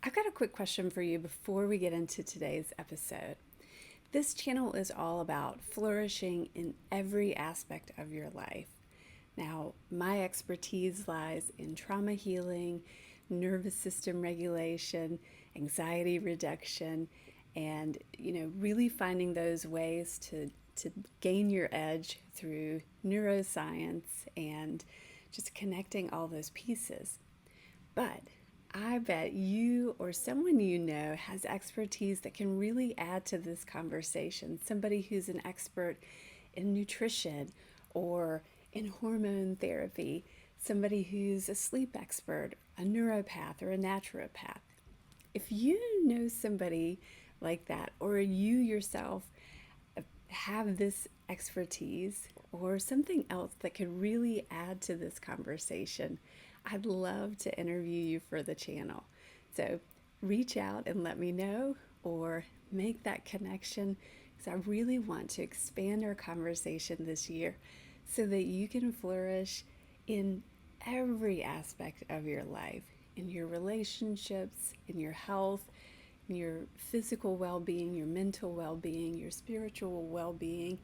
I've got a quick question for you before we get into today's episode. This channel is all about flourishing in every aspect of your life. Now, my expertise lies in trauma healing, nervous system regulation, anxiety reduction, and really finding those ways to gain your edge through neuroscience and just connecting all those pieces. But I bet you or someone you know has expertise that can really add to this conversation. Somebody who's an expert in nutrition or in hormone therapy, somebody who's a sleep expert, a neuropath, or a naturopath. If you know somebody like that, or you yourself have this expertise or something else that could really add to this conversation, I'd love to interview you for the channel. So reach out and let me know, or make that connection, because I really want to expand our conversation this year so that you can flourish in every aspect of your life, in your relationships, in your health, in your physical well-being, your mental well-being, your spiritual well-being,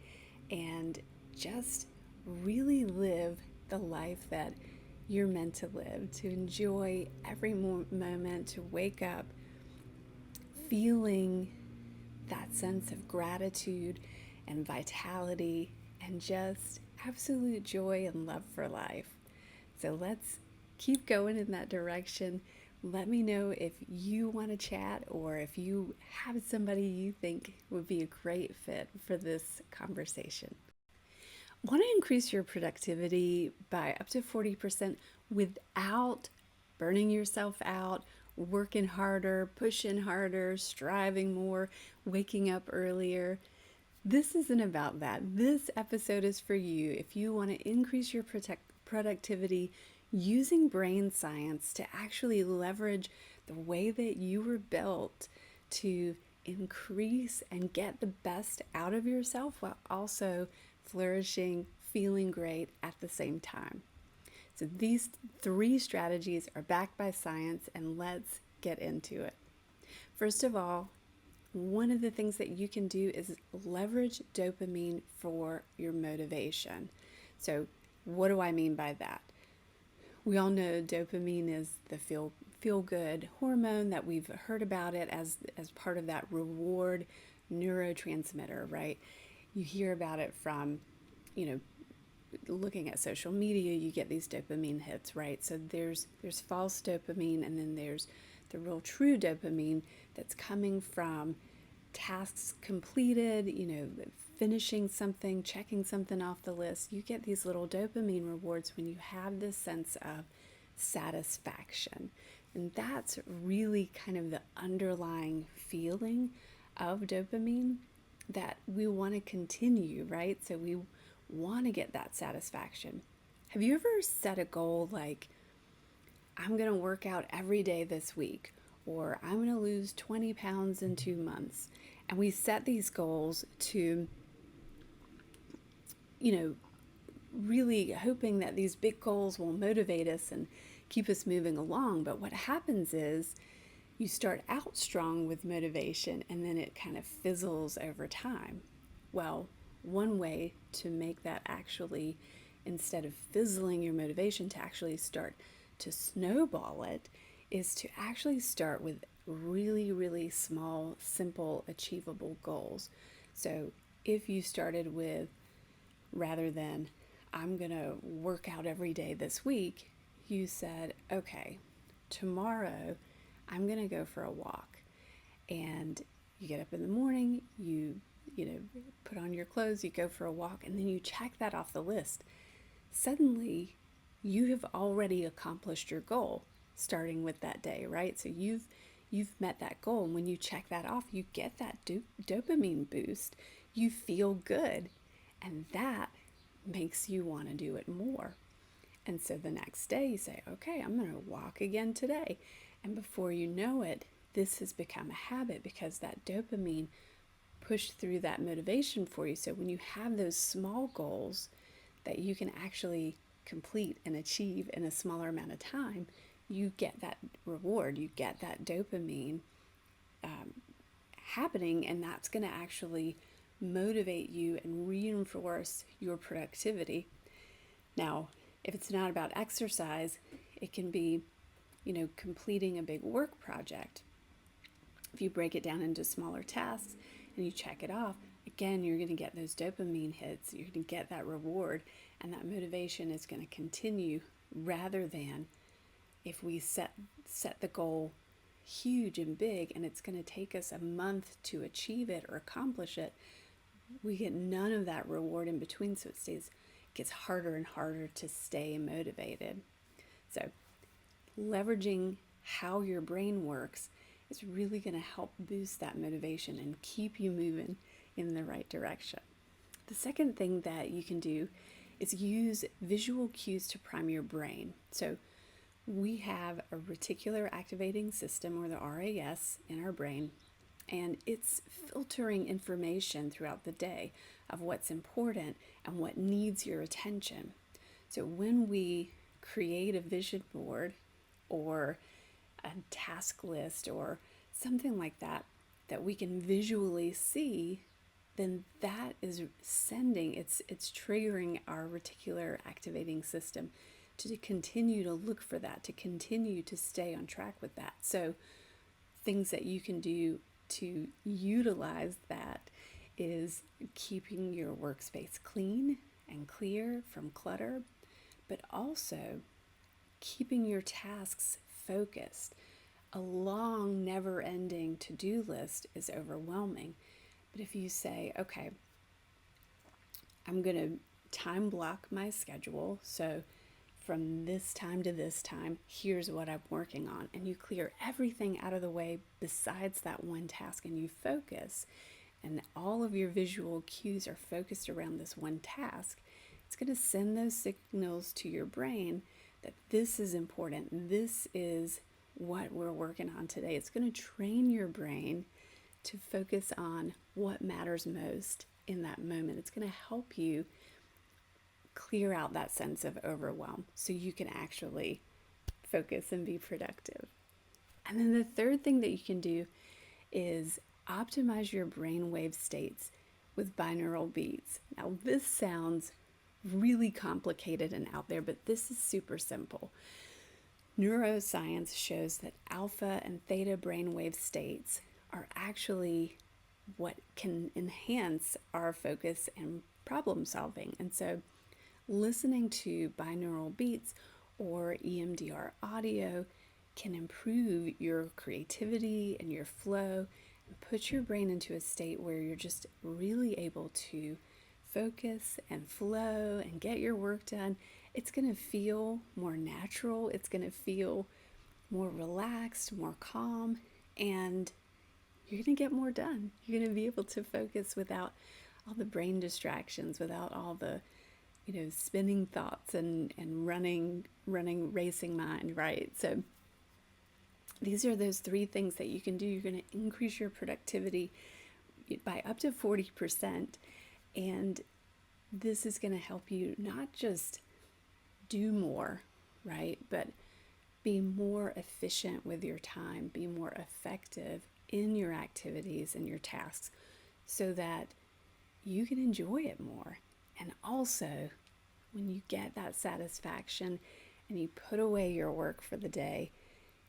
and just really live the life that you're meant to live, to enjoy every moment, to wake up feeling that sense of gratitude and vitality and just absolute joy and love for life. So let's keep going in that direction. Let me know if you want to chat, or if you have somebody you think would be a great fit for this conversation. Want to increase your productivity by up to 40% without burning yourself out, working harder, pushing harder, striving more, waking up earlier? This isn't about that. This episode is for you if you want to increase your productivity using brain science to actually leverage the way that you were built to increase and get the best out of yourself while also flourishing, feeling great at the same time. So these 3 strategies are backed by science, and let's get into it. First of all, one of the things that you can do is leverage dopamine for your motivation. So what do I mean by that? We all know dopamine is the feel good hormone, that we've heard about it as part of that reward neurotransmitter, right? You hear about it from, looking at social media. You get these dopamine hits, right? So there's false dopamine, and then there's the real true dopamine that's coming from tasks completed, finishing something, checking something off the list. You get these little dopamine rewards when you have this sense of satisfaction. And that's really kind of the underlying feeling of dopamine that we want to continue, right? So we want to get that satisfaction. Have you ever set a goal like, I'm going to work out every day this week, or I'm going to lose 20 pounds in 2 months? And we set these goals to, really hoping that these big goals will motivate us and keep us moving along. But what happens is you start out strong with motivation, and then it kind of fizzles over time. Well, one way to make that actually, instead of fizzling your motivation, to actually start to snowball it, is to actually start with really, really small, simple, achievable goals. So if you started with, rather than I'm going to work out every day this week, you said, okay, tomorrow I'm going to go for a walk. And you get up in the morning, you put on your clothes, you go for a walk, and then you check that off the list. Suddenly, you have already accomplished your goal starting with that day, right? So you've met that goal, and when you check that off, you get that dopamine boost. You feel good, and that makes you want to do it more. And so the next day you say, okay, I'm going to walk again today. And before you know it, this has become a habit, because that dopamine pushed through that motivation for you. So when you have those small goals that you can actually complete and achieve in a smaller amount of time, you get that reward, you get that dopamine happening, and that's going to actually motivate you and reinforce your productivity. Now, if it's not about exercise, it can be, completing a big work project. If you break it down into smaller tasks and you check it off, again, you're going to get those dopamine hits, you're going to get that reward, and that motivation is going to continue, rather than if we set the goal huge and big and it's going to take us a month to achieve it or accomplish it, we get none of that reward in between, so it gets harder and harder to stay motivated. So leveraging how your brain works is really going to help boost that motivation and keep you moving in the right direction. The second thing that you can do is use visual cues to prime your brain. So we have a reticular activating system, or the RAS, in our brain, and it's filtering information throughout the day of what's important and what needs your attention. So when we create a vision board or a task list or something like that we can visually see, then that is it's triggering our reticular activating system to continue to look for that, to continue to stay on track with that. So things that you can do to utilize that is keeping your workspace clean and clear from clutter, but also keeping your tasks focused. A long, never-ending to-do list is overwhelming. But if you say, okay, I'm going to time block my schedule, so from this time to this time, here's what I'm working on, and you clear everything out of the way besides that one task, and you focus, and all of your visual cues are focused around this one task, it's going to send those signals to your brain that this is important, this is what we're working on today. It's going to train your brain to focus on what matters most in that moment. It's going to help you clear out that sense of overwhelm so you can actually focus and be productive. And then the third thing that you can do is optimize your brainwave states with binaural beats. Now, this sounds really complicated and out there, but this is super simple. Neuroscience shows that alpha and theta brainwave states are actually what can enhance our focus and problem solving. And so listening to binaural beats or EMDR audio can improve your creativity and your flow and put your brain into a state where you're just really able to focus and flow and get your work done. It's going to feel more natural. It's going to feel more relaxed, more calm, and you're going to get more done. You're going to be able to focus without all the brain distractions, without all the spinning thoughts and running, racing mind, right? So these are those three things that you can do. You're going to increase your productivity by up to 40%. And this is going to help you not just do more, right? But be more efficient with your time, be more effective in your activities and your tasks so that you can enjoy it more. And also, when you get that satisfaction and you put away your work for the day,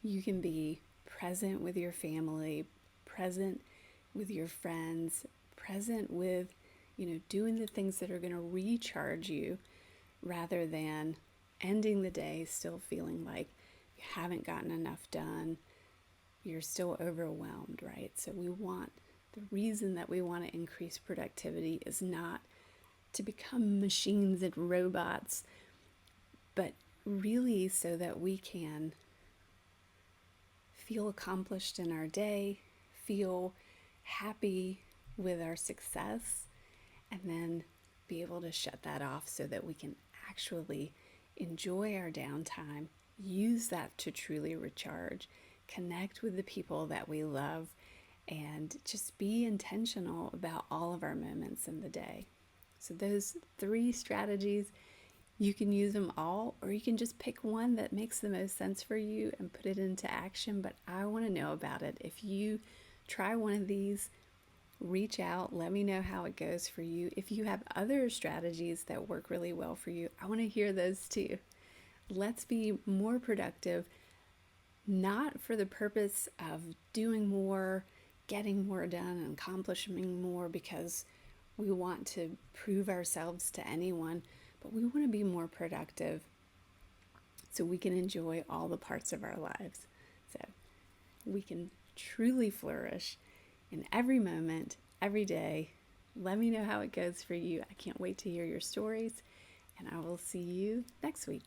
you can be present with your family, present with your friends, present with, doing the things that are going to recharge you rather than ending the day still feeling like you haven't gotten enough done, you're still overwhelmed, right? So the reason that we want to increase productivity is not to become machines and robots, but really so that we can feel accomplished in our day, feel happy with our success, and then be able to shut that off so that we can actually enjoy our downtime, use that to truly recharge, connect with the people that we love, and just be intentional about all of our moments in the day. So those three strategies, You can use them all, or you can just pick one that makes the most sense for you and put it into action. But I want to know about it. If you try one of these, reach out, let me know how it goes for you. If you have other strategies that work really well for you, I want to hear those too. Let's be more productive, not for the purpose of doing more, getting more done, and accomplishing more because we want to prove ourselves to anyone, but we want to be more productive so we can enjoy all the parts of our lives. So we can truly flourish in every moment, every day. Let me know how it goes for you. I can't wait to hear your stories, and I will see you next week.